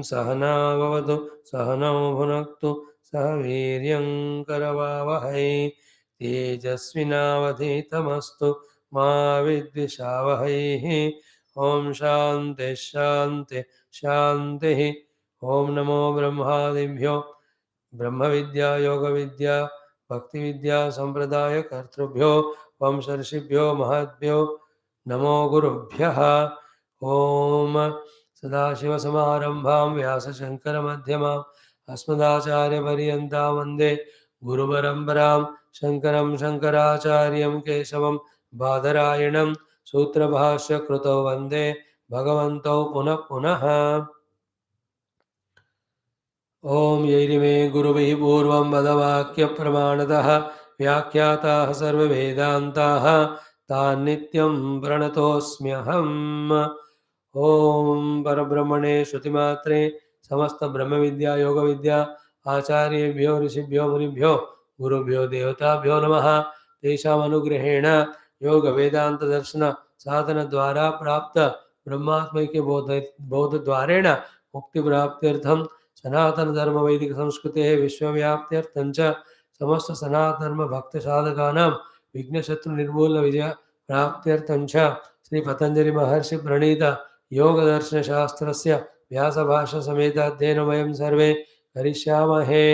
सहना भवतु सहनौ भुनक्तु सह वीर्यं करवावहै तेजस्विनावधीतमस्तु मा विद्विषावहै। ओम शांति शांति शांति। ओम नमो ब्रह्मादिभ्यो ब्रह्म विद्या योग विद्या भक्ति विद्या संप्रदाय कर्तृभ्यो वंश ऋषिभ्यो महद्भ्यो नमो गुरुभ्यः। ओम सदाशिवसमारम्भां व्यासशङ्करमध्यमाम् अस्मदाचार्यपर्यन्तां वन्दे गुरुपरम्परां शङ्करं शङ्कराचार्यं केशवं बादरायणं सूत्रभाष्यकृतौ वन्दे भगवन्तौ पुनः पुनः। ओम यैरिमे गुरुभिः पूर्वं वदवाक्यप्रमाणतः व्याख्याताः सर्ववेदान्ताः तान् नित्यं प्रणतोऽस्म्यहम्। ओम परब्रह्मणे श्रुतिमात्रे समस्त ब्रह्मविद्या योगविद्या आचार्येभ्यो ऋषिभ्यो मुनिभ्यो गुरुभ्यो देवताभ्यो नमः। तेषाम् अनुग्रहेण योग वेदांत दर्शन साधन द्वारा प्राप्त ब्रह्मात्मैक्य बोधद्वारेण मुक्ति प्राप्त्यर्थं सनातन धर्म वैदिक संस्कृते विश्वव्याप्त्यर्थं च समस्त सनातन धर्म भक्त साधकानां विघ्नशत्रु निर्मूलन विजय प्राप्त्यर्थं च श्री पतंजलि महर्षि प्रणीत योग दर्शन शास्त्रस्य व्यास भाष्य समेत अध्ययनं वयं सर्वे करिष्यामहे।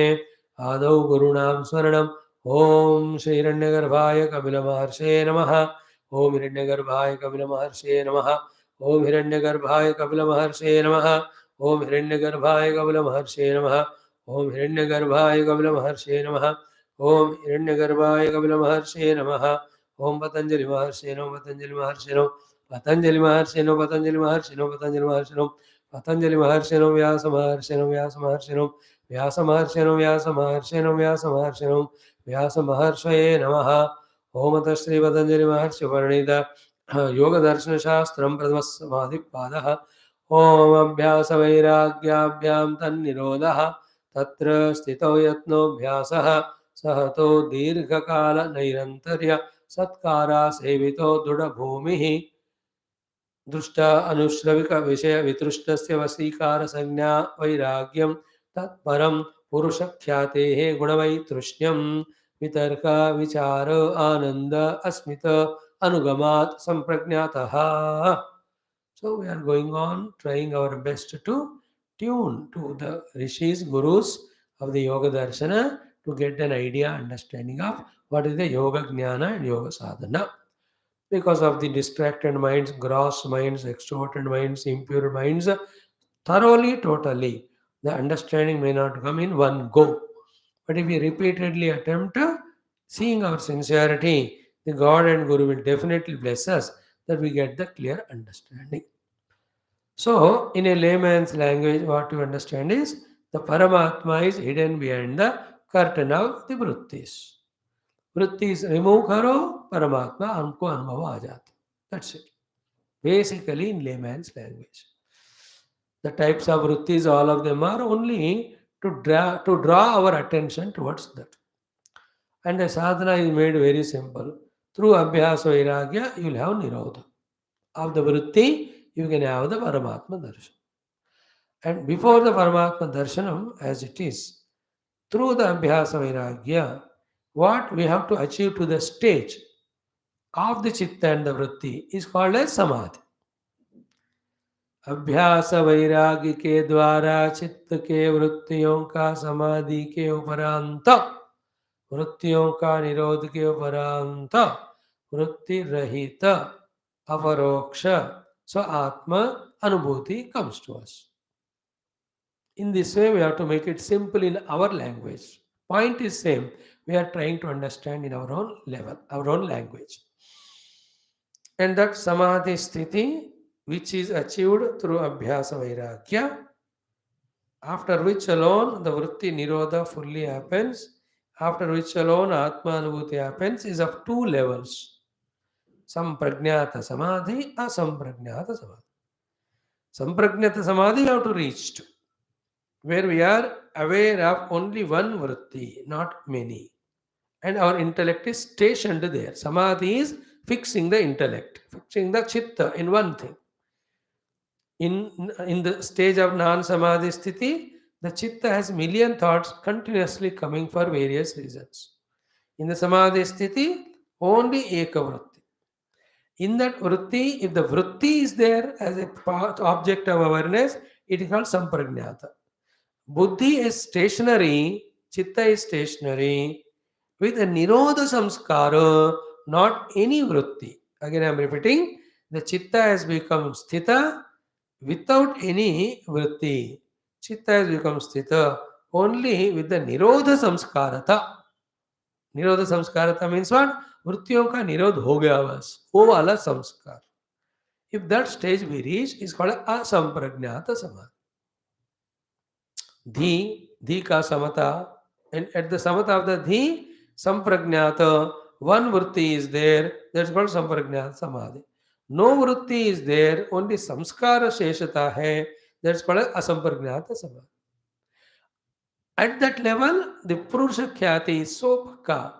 आदौ गुरूणां स्मरणम्। ओम श्री हिरण्यगर्भाय कपिलमहर्षे नमः। ओम हिरण्यगर्भाय कपिलमहर्षे नमः। ओम हिरण्यगर्भाय कपिलमहर्षे नमः। ओम हिरण्यगर्भाय कपिलमहर्षे नमः। ओम हिरण्यगर्भाय कपिलमहर्षे नमः। ओम हिरण्यगर्भाय कपिलमहर्षे नमः। ओम पतंजलि महर्षे नमः। पतंजलि महर्षे नमः। पतंजलि महर्षे नमः। पतंजलि महर्षे नमः। पतंजलि महर्षे नमः। पतंजलि महर्षे नमः। व्यास महर्षे नमः। व्यास महर्षे नमः। व्यास महर्षे नमः। व्यास महर्षे नमः। व्यास महर्षे नमः। व्यास महर्षये नमः। ओम तत् श्री पतंजलि महर्षि वर्णित योग दर्शन शास्त्रं प्रथम समाधिपादः। ओम अभ्यास वैराग्याभ्यां तन्निरोधः तत्र स्थितौ यत्नोऽभ्यासः सहतो दीर्घकाल नैरन्तर्य सत्कारा सेवितो दृढभूमिः दृष्ट अनुश्रविक विषय वितृष्टस्य वशीकार संज्ञा वैराग्यं तत्परं पुरुष ख्यातेः गुणवैतृष्ण्यं वितर्क विचार आनंद Asmit अनुगमात् संप्रज्ञातः। So we are going on trying our best to tune to the rishis, gurus of the yoga darshana to get an idea, understanding of what is the yoga jnana and yoga sadhana. Because of the distracted minds, gross minds, extroverted minds, impure minds, thoroughly, totally, the understanding may not come in one go. But if we repeatedly attempt seeing our sincerity, the God and Guru will definitely bless us that we get the clear understanding. So, in a layman's language, what you understand is the Paramatma is hidden behind the curtain of the Vrutthis. Vrutthis remove karo, Paramatma हमको अनुभव आ जाता. That's it. Basically, in layman's language. The types of Vrutthis, all of them are only to draw our attention towards that. And the sadhana is made very simple. Through Abhyasa Vairagya, you will have Nirodha. Of the Vritti, you can have the Paramatma Darshan. And before the Paramatma Darshanam, as it is, through the Abhyasa Vairagya, what we have to achieve to the stage of the Chitta and the Vritti is called as Samadhi. अभ्यास वैराग्य के द्वारा चित्त के वृत्तियों का समाधि के उपरांत वृत्तियों का निरोध के उपरांत वृत्ति रहित अपरोक्ष स्व आत्मा अनुभूति comes to us. In this way, we have to make it simple in our language. Point is same. We are trying to understand in our own level, our own language. And that samadhi sthiti, which is achieved through abhyasa vairagya, after which alone the vritti nirodha fully happens, after which alone atma anubhuti happens, is of two levels. Sampragnata samadhi, asampragnata samadhi. Sampragnata samadhi we have to reach to, where we are aware of only one vritti, not many. And our intellect is stationed there. Samadhi is fixing the intellect, fixing the chitta in one thing. In the stage of non-samadhi sthiti, the chitta has million thoughts continuously coming for various reasons. In the samadhi sthiti, only ekavrutti. In that vritti, if the vritti is there as a object of awareness, it is called sampragnata. Buddhi is stationary, chitta is stationary, with a nirodha samskara, not any vritti. Again, I am repeating, the chitta has become sthita without any vritti. Chitta has become sthita only with the nirodha samskarata. निरोध संस्कारता means what? वृत्तियों का निरोध हो गया बस, वो वाला संस्कार. If that stage we reach is called asamprajnata samadhi. धी धी का समता, and at the samata of the dhi sampragnata, one vritti is there, that's called sampragnata samadhi. No vritti is there, only samskara sheshata hai, that's called asampragnata samadhi. At that level the purusha khyati is so pakka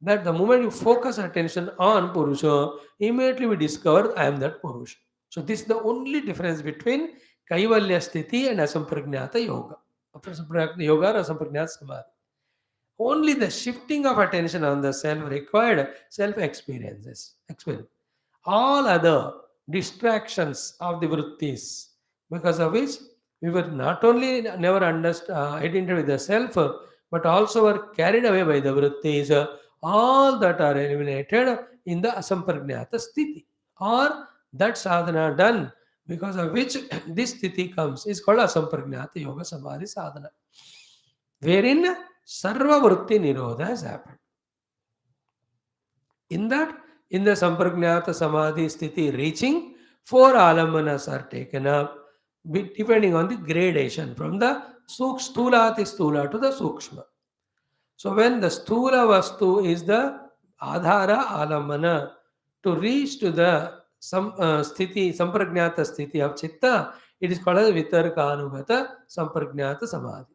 that the moment you focus attention on purusha, immediately we discover I am that purusha. So this is the only difference between kaivalya sthiti and asampragnata yoga. Asampragnata yoga or asampragnata samadhi. Only the shifting of attention on the self required self experiences. Experience. All other distractions of the vrittis, because of which we were not only never identified with the self, but also were carried away by the vrittis. All that are eliminated in the asampragnata sthiti, or that sadhana done, because of which this sthiti comes, is called asampragnata yoga samadhi sadhana, wherein sarva vritti nirodha has happened. In that, in the sampragnata samadhi sthiti reaching, four alambanas are taken up, depending on the gradation from the stulati stula to the sukshma. So when the stula vastu is the adhara alambana, to reach to the sthiti, sampragnata sthiti of chitta, it is called as vitarkanugata sampragnata samadhi.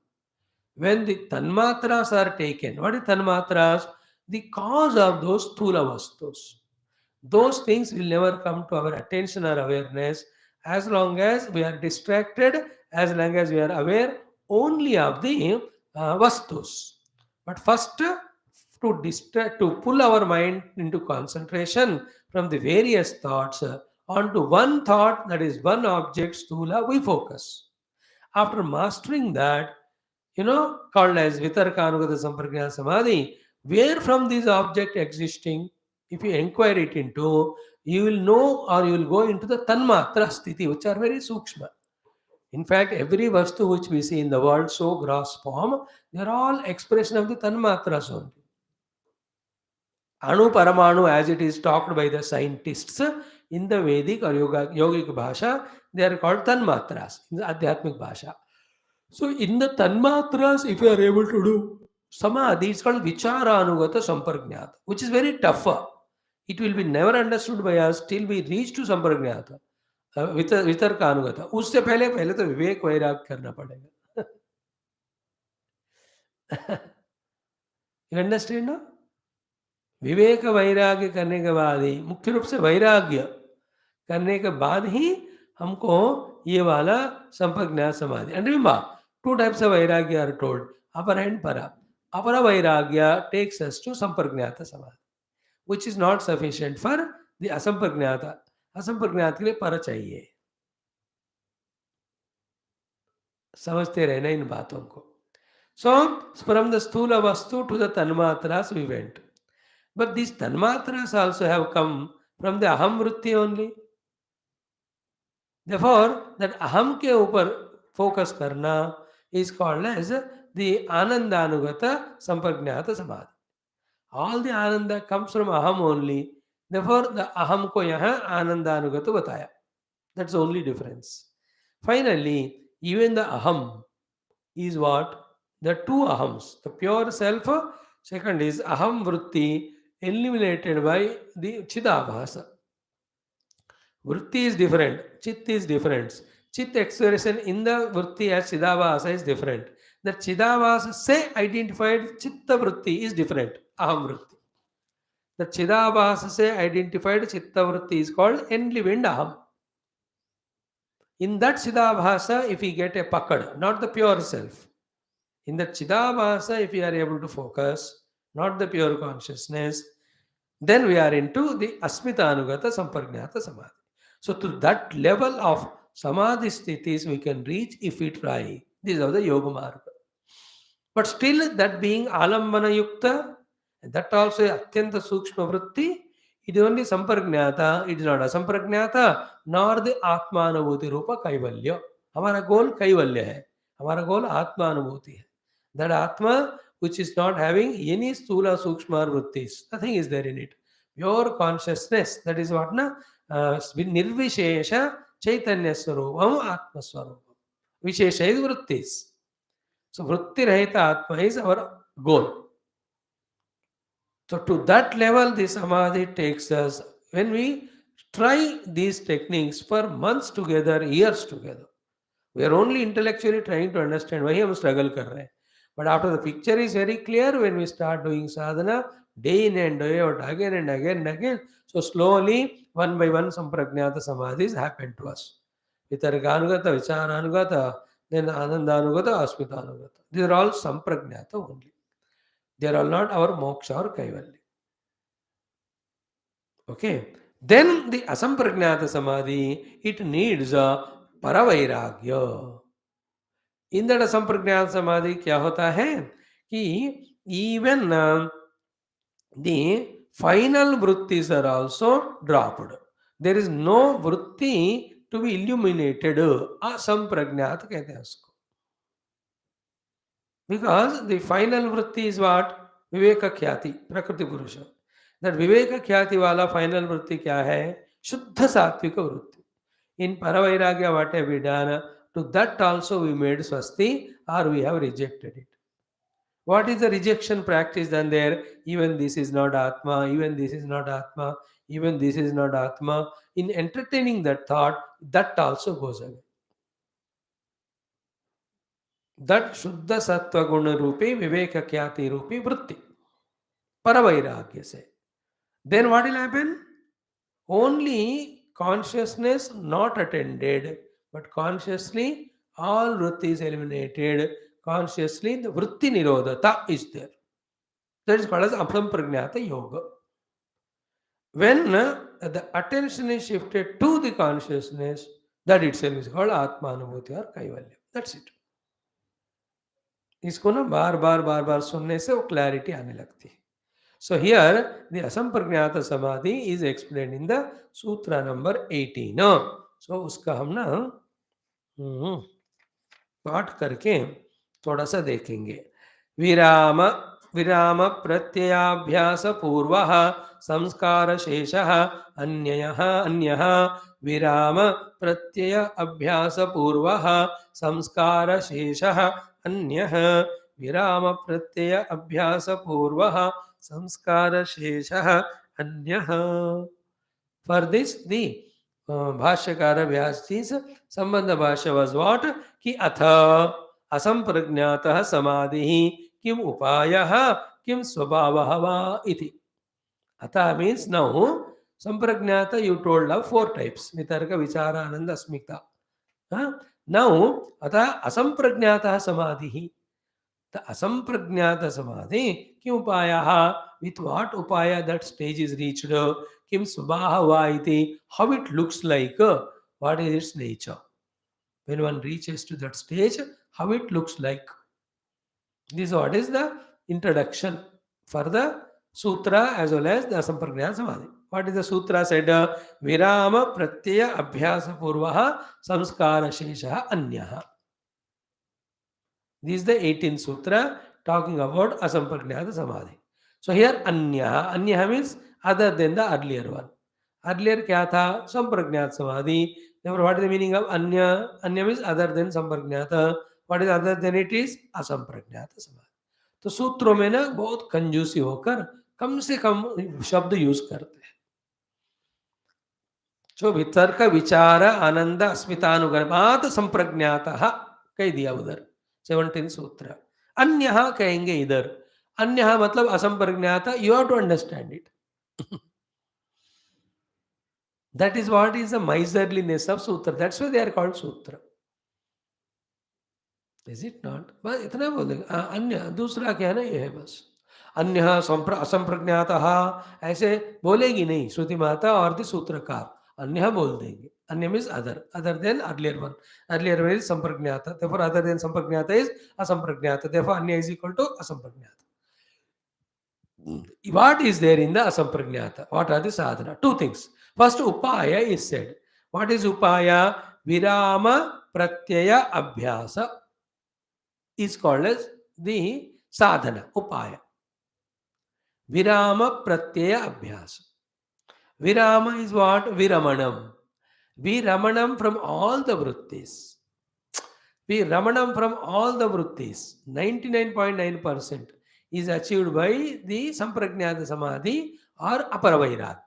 When the tanmatras are taken, what is tanmatras? The cause of those sthula vastus. Those things will never come to our attention or awareness as long as we are distracted, as long as we are aware only of the vastus. But first, to pull our mind into concentration from the various thoughts onto one thought, that is one object, sthula, we focus. After mastering that, called as Vitarkanugata Sampragnata Samadhi, where from this object existing, if you inquire it into, you will know, or you will go into the Tanmatra Sthiti, which are very Sukshma. In fact, every Vastu which we see in the world, so gross form, they are all expression of the Tanmatras only. Anu Paramanu, as it is talked by the scientists in the Vedic or yogic Bhasha, they are called Tanmatras in the Adhyatmic Bhasha. So in the Tanmatras, if you are able to do Samadhi, it's called Vicharanugata Sampragnata, which is very tougher. It will be never understood by us till we reach to Sampragnata, Vitarkanugata. उससे पहले तो विवेक वैराग करना पड़ेगा. You understand now? विवेक वैराग्य करने के बाद ही, मुख्य रूप से वैराग्य करने के बाद ही हमको ये वाला संप्रज्ञात समाधि. And remember, two types of vairagya are told, apara and para. Apara vairagya takes us to sampragnata samadhi, which is not sufficient for the asampragnata. Asampragnata के लिए para चाहिए. समझते रहना इन बातों को. So from the sthula vastu to the tanmatras we went, but these tanmatras also have come from the aham vritti only. Therefore, that aham ke upar focus karna is called as the anandanugata sampragnata samadhi. All the ananda comes from aham only. Therefore, the aham ko yahan anandanugata bataya. That's the only difference. Finally, even the aham is what? The two ahams. The pure self, second is aham vritti, eliminated by the chidabhasa. Vritti is different, chit is different. Chit expression in the vritti as chidabhasa is different. The chidabhasa say identified chitta vritti is different, aham vritti. The chidabhasa say identified chitta vritti is called enlivened aham. In that Chidabhasa, if we get a pakad, not the pure self, in that Chidabhasa, if we are able to focus, not the pure consciousness, then we are into the Asmitanugata Sampragnata Samadhi. So, to that level of Samadhi sthitis we can reach if we try. These are the Yoga Marga. But still, that being Alambana Yukta, that also Atyanta Sukshma Vritti, it is only Sampragnata, it is not Asampragnata, nor the Atmanavoti Rupa Kaivalya. हमारा गोल कैवल्य है, हमारा गोल आत्मा अनुभूति है. That Atma which is not having any stula sukshma vrittis, nothing is there in it. Pure consciousness, that is what na nirvishesha chaitanya swarupam atma swarupam. Vishesha is vrittis. So vritti rahita atma is our goal. So to that level, the samadhi takes us. When we try these techniques for months together, years together, we are only intellectually trying to understand why हम struggle कर रहे हैं. But after the picture is very clear, when we start doing sadhana, day in and day out, again and again and again, so slowly, one by one, sampragnata samadhis happen to us. Vitarganugata, vicharanugata, then anandanugata, asmitanugata. These are all sampragnata only. They are all not our moksha or kaivalya. Okay. Then the asampragnata samadhi, it needs a paravairagya. In that असंप्रज्ञात समाधि क्या होता है कि even the final वृत्तिस are also dropped. There is no वृत्ति to be illuminated. असंप्रज्ञात कहते हैं उसको. बिकॉज द फाइनल वृत्ति इज व्हाट? विवेक ख्याति, प्रकृति पुरुष. दैट विवेक ख्याति वाला फाइनल वृत्ति क्या है? शुद्ध सात्विक वृत्ति. इन परवैराग्य what have we done? To that also we made swasti or we have rejected it. What is the rejection practice done there? Even this is not Atma, even this is not Atma, even this is not Atma. In entertaining that thought, that also goes away. That Shuddha Sattva Guna Rupi Viveka Khyati Rupi Vritti. Paravairagya se. Then what will happen? Only consciousness not attended, but consciously all vritti is eliminated. Consciously the vritti nirodhata is there. That is called as asampragnata yoga. When the attention is shifted to the consciousness, that itself is called atmanubhuti or kaivalya. That's it. इसको ना बार बार सुनने से वो clarity आने लगती है. So here the asampragnata samadhi is explained in the sutra number 18. So उसका हम ना पाठ करके थोड़ा सा देखेंगे. विराम विराम प्रत्ययाभ्यास पूर्वः संस्कार शेषः अन्यः अन्यः. विराम प्रत्यय अभ्यास पूर्वः संस्कार शेषः अन्यः. विराम प्रत्यय अभ्यास पूर्वः संस्कार शेषः अन्यः. For this the भाष्यकार व्यास जी संबंध भाष्य was what? कि अथ असंप्रज्ञातः समाधिः किम उपायः किम स्वभावः वा इति. अथ means now संप्रज्ञात you told of 4 types: वितर्क विचार आनंद अस्मिता. Now अथ असंप्रज्ञातः समाधिः. The asampragnata samadhi, kim upayaha, with what upaya that stage is reached, kim subhaha va iti, how it looks like, what is its nature. When one reaches to that stage, how it looks like. This what is the introduction for the sutra as well as the asampragnata samadhi. What is the sutra said? Virama pratyaya abhyasa purvaha samskara shesha anyaha. This is the 18th sutra talking about asampragnata samadhi. So here anya, anya means other than the earlier one. Earlier kya tha? Sampragnata samadhi. Therefore, what is the meaning of anya? Anya means other than sampragnata. What is other than it is? Asampragnata samadhi. तो सूत्रों में ना बहुत कंजूसी होकर कम से कम शब्द use करते हैं. जो वितर्क विचार आनंद अस्मितानुगमात संप्रज्ञातः कह दिया उधर 17 सूत्र. अन्यः कहेंगे इधर. अन्यः मतलब असंप्रज्ञात. You have to understand it. That is what is the miserliness of sutra. That's why they are called sutra. Is it not? बस इतना बोल देंगे अन्य दूसरा क्या है ना ये है बस अन्य असंप्रज्ञातः ऐसे बोलेगी नहीं श्रुति माता और द सूत्रकार अन्य बोल देंगे अन्य means other than earlier one is संप्रज्ञात therefore other than संप्रज्ञात is असंप्रज्ञात therefore अन्य is equal to असंप्रज्ञात. What is there in the asampragnata? What are the sadhana? Two things. First, upaya is said. What is upaya? Virama pratyaya abhyasa is called as the sadhana, upaya. Virama pratyaya abhyasa. Virama is what? Viramanam. Viramanam from all the vrutthis. Ramanam from all the vrutthis, 99.9% is achieved by the Sampragnata Samadhi or Aparavairagya.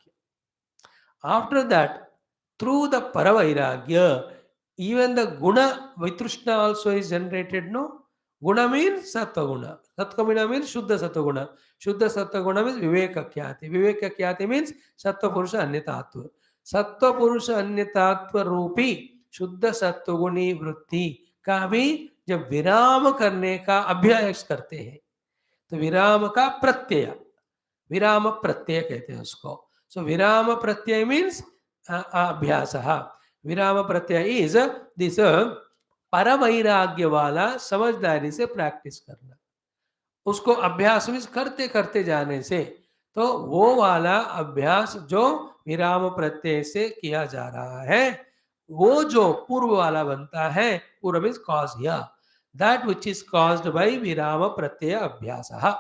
After that, through the Paravairagya, even the Guna Vitrushna also is generated, no? Guna means Sattva Guna. Sattva Guna means Shuddha Sattva Guna. Shuddha Sattva Guna means Viveka Khyati. Viveka Khyati means Sattva Purusha Anyatatva. Sattva Purusha Anyatatva Rupi शुद्ध सत्वगुणी वृत्ति का भी जब विराम करने का अभ्यास करते हैं तो विराम का प्रत्यय विराम प्रत्यय कहते हैं उसको. सो विराम प्रत्यय मीन्स अभ्यास. विराम प्रत्यय इज दिस परवैराग्य वाला समझदारी से प्रैक्टिस करना. उसको अभ्यास मीन्स करते करते जाने से तो वो वाला अभ्यास जो विराम प्रत्यय से किया जा रहा है वो जो पूर्व वाला बनता है. पूर्व means cause here that which is caused by विराम प्रत्यय अभ्यासः.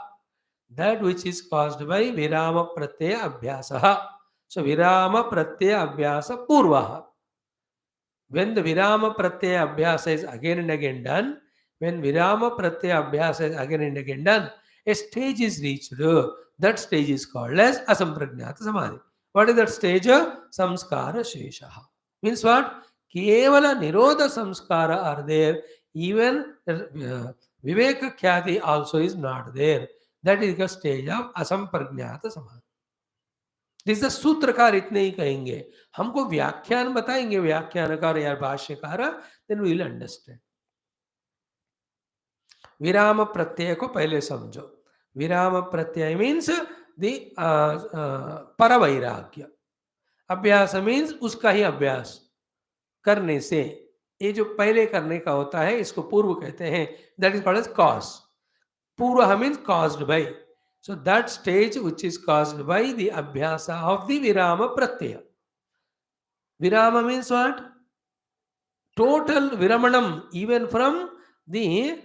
That which is caused by विराम प्रत्यय अभ्यासः. सो विराम प्रत्यय अभ्यास पूर्वः. When the virama pratyaya abhyasa is again and again done, when virama pratyaya abhyasa is again and again done, a stage is reached. That stage is called as asampragnata samadhi. What is that stage? Samskara sheshaha. Means what? Kevala nirodha samskara are there. Even viveka khyati also is not there. That is the stage of asampragnata samadhi. This सूत्रकार इतने ही कहेंगे. हमको व्याख्यान बताएंगे व्याख्यानकार या भाष्यकार, then we will understand. विराम प्रत्यय को पहले समझो. विराम प्रत्यय मीन्स द परवैराग्य. अभ्यास मीन्स उसका ही अभ्यास करने से. ये जो पहले करने का होता है इसको पूर्व कहते हैं. That is called as cause. पूर्व means caused by. So that stage which is caused by the abhyasa of the virama pratyaya. Virama means what? Total viramanam, even from the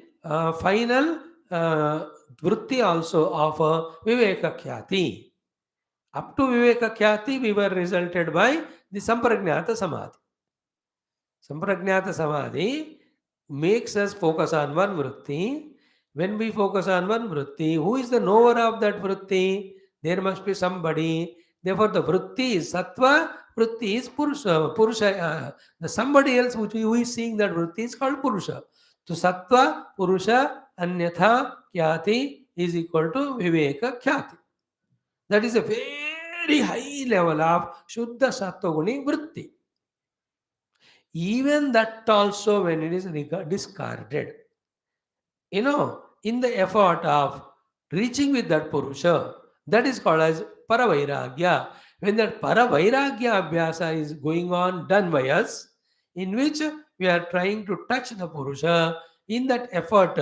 final vritti also of viveka khyati. Up to viveka khyati we were resulted by the sampragnata samadhi. Sampragnata samadhi makes us focus on one vritti. When we focus on one vritti, who is the knower of that vritti? There must be somebody. Therefore, the vritti is sattva, vritti is purusha. The somebody else who is seeing that vritti is called purusha. So, sattva, purusha, anyatha, khyati is equal to viveka khyati. That is a very high level of shuddha sattva guni vritti. Even that also when it is discarded, in the effort of reaching with that Purusha, that is called as Paravairagya. When that Paravairagya Abhyasa is going on, done by us, in which we are trying to touch the Purusha, in that effort,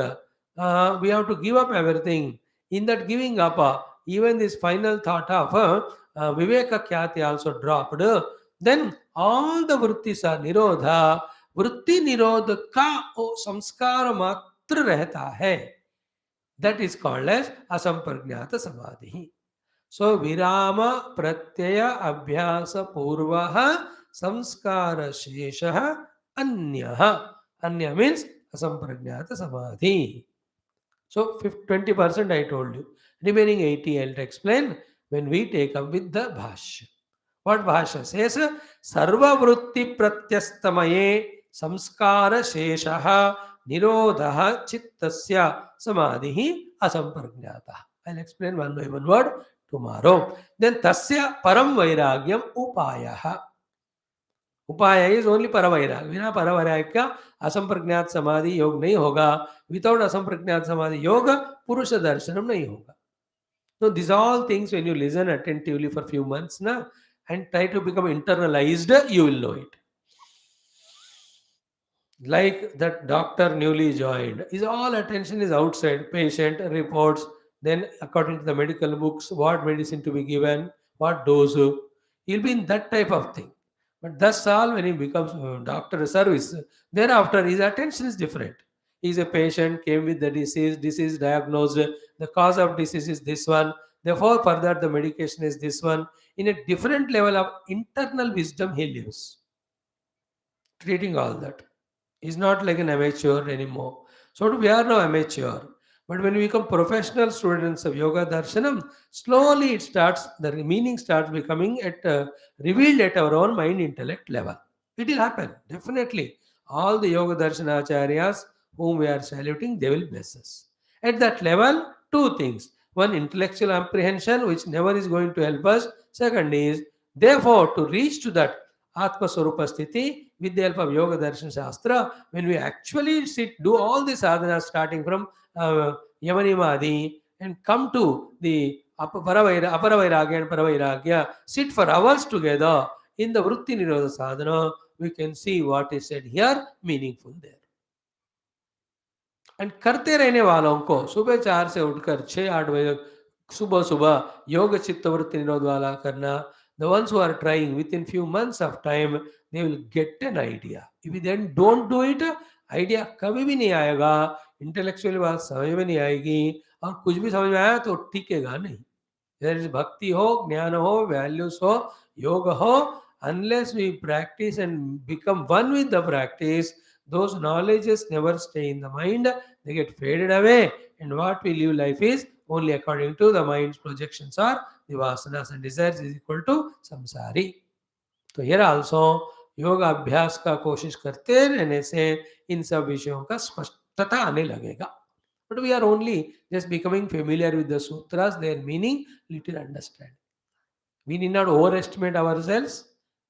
we have to give up everything. In that giving up, even this final thought of Viveka Khyati also dropped. Then all the Vrutthis are Nirodha. Vritti Nirodha ka samskara matra रहता है. That is called as asampragnata samadhi. So virama pratyaya abhyasa purvaha samskara sheshaha anyaha. Anya means asampragnata samadhi. So 20% I told you. Remaining 80 I will explain when we take up with the Bhashya. What Bhashya says? Sarva vritti pratyastamaye samskara sheshaha nirodha chittasya samadhi asampragnata. I'll explain one by one word tomorrow. Then tasya param vairagyam upayaha. उपाय is only परवैराग्य. बिना परवैराग्य का असंप्रज्ञात समाधि योग नहीं होगा. Without असंप्रज्ञात समाधि योग पुरुष दर्शनम नहीं होगा. So these all things when you listen attentively for few months na, and try to become internalized, you will know it. Like that doctor newly joined, his all attention is outside, patient reports, then according to the medical books, what medicine to be given, what dose. He'll be in that type of thing. But that's all when he becomes doctor service. Thereafter, his attention is different. He's a patient, came with the disease diagnosed, the cause of disease is this one. Therefore, further the medication is this one. In a different level of internal wisdom, he lives, treating all that. He's not like an amateur anymore. So we are now amateur. But when we become professional students of Yoga Darshanam, slowly the meaning starts becoming revealed at our own mind intellect level. It will happen, definitely. All the Yoga Darshana Acharyas whom we are saluting, they will bless us. At that level, two things. One, intellectual apprehension, which never is going to help us. Second is, therefore, to reach to that Atma Swarupa Sthiti with the help of Yoga Darshan Shastra, when we actually sit, do all the sadhanas starting from Yamanimadi and come to the Aparavairagya and Paravairagya, sit for hours together in the Vritti Nirodha Sadhana, we can see what is said here, meaningful there. And करते रहने वालों को सुबह 4 से उठकर 6-8 बजे सुबह सुबह योग चित्तवृत्ति निरोध वाला करना. The ones who are trying, within few months of time, they will get an idea. If you then don't do it, idea कभी भी नहीं आएगा, इंटेलेक्चुअली बात समझ में नहीं आएगी, और कुछ भी समझ में आया तो टिकेगा नहीं. There is bhakti ho, jnana ho, values ho, yoga ho, unless we practice and become one with the practice, those knowledges never stay in the mind, they get faded away, and what we live life is only according to the mind's projections or the vasanas and desires is equal to samsari. तो here also yoga अभ्यास का कोशिश करते रहने से इन सब विषयों का स्पष्टता आने लगेगा. But we are only just becoming familiar with the sutras, their meaning, little understand. We need not overestimate ourselves,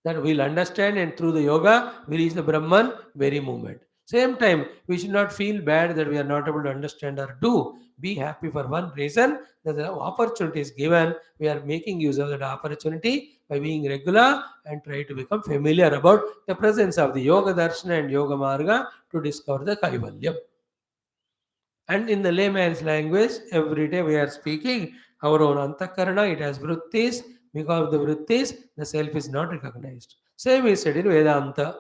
that we'll understand, and through the yoga we reach the Brahman very moment. Same time, we should not feel bad that we are not able to understand or do. Be happy for one reason, that the opportunity is given. We are making use of that opportunity by being regular and try to become familiar about the presence of the Yoga Darshana and Yoga Marga to discover the Kaivalyam. And in the layman's language, every day we are speaking our own antakarana, it has Vrutthis. Because of the Vrutthis, the self is not recognized. Same is said in Vedanta.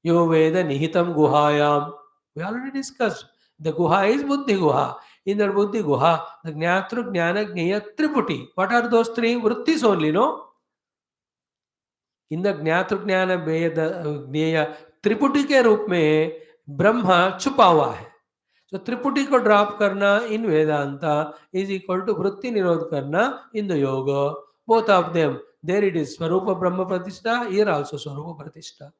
Yo Veda Nihitam Guhayam. We already discussed. The Guha is Buddhi Guha. In the Buddhi Guha, the Gnatru Jnana Jnaya Triputi. What are those three? Vrutthis only, no? In the ज्ञातृ ज्ञान वेद ज्ञेय त्रिपुटी के रूप में ब्रह्म छुपा हुआ है. So त्रिपुटी को drop करना in Vedanta is equal to वृत्ति निरोध करना in the yoga. Both of them, there it is Swarupa Brahma Pratishtha, here also Swarupa Pratishtha.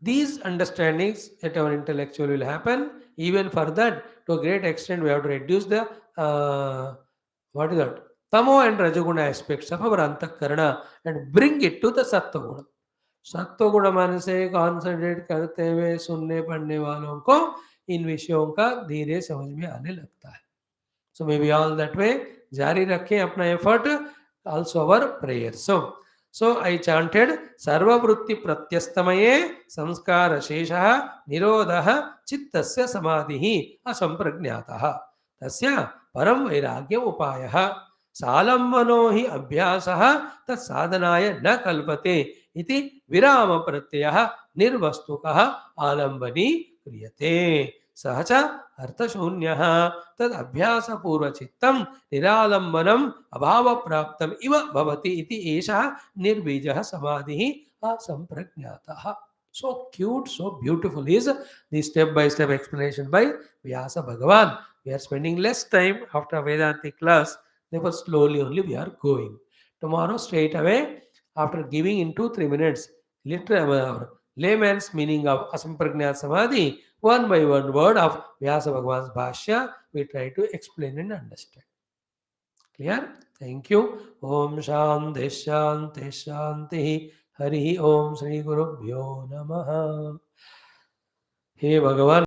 These understandings at our intellectual will happen. Even for that, to a great extent, we have to reduce the what is that? Tamo and Rajaguna aspects of our Antakarana and bring it to the Sattva-guna. Sattva-guna मन से concentrate करते हुए सुनने पढ़ने वालों को इन विषयों का धीरे समझ में आने लगता है. So maybe all that way जारी रखें अपना effort, also our prayer. So I chanted सर्ववृत्ति प्रत्यस्तमये संस्कार शेषः निरोधः चित्तस्य समाधिः असंप्रज्ञातः तस्य परम वैराग्यम उपायः सालम्बनो हि अभ्यासः तत्साधनाय न कल्पते इति विराम प्रत्ययः निर्वस्तुकः आलम्बनी क्रियते सह च अर्थशून्यः तद् अभ्यासपूर्वचित्तं निरालम्बनम् अभावप्राप्तम् इव भवति इति एषः निर्बीजः समाधिः असंप्रज्ञातः. So cute, so beautiful is the step-by-step explanation by Vyasa Bhagavan. We are spending less time after Vedantic class, therefore slowly only we are going. Tomorrow straight away, after giving in 2-3 minutes, literal layman's meaning of Asampragnat Samadhi, one by one word of Vyasa Bhagavan's Bhashya, we try to explain and understand. Clear? Thank you. ओम शांति शांति शांति। हरि ओम। श्री गुरुभ्यो नमः। हे भगवान।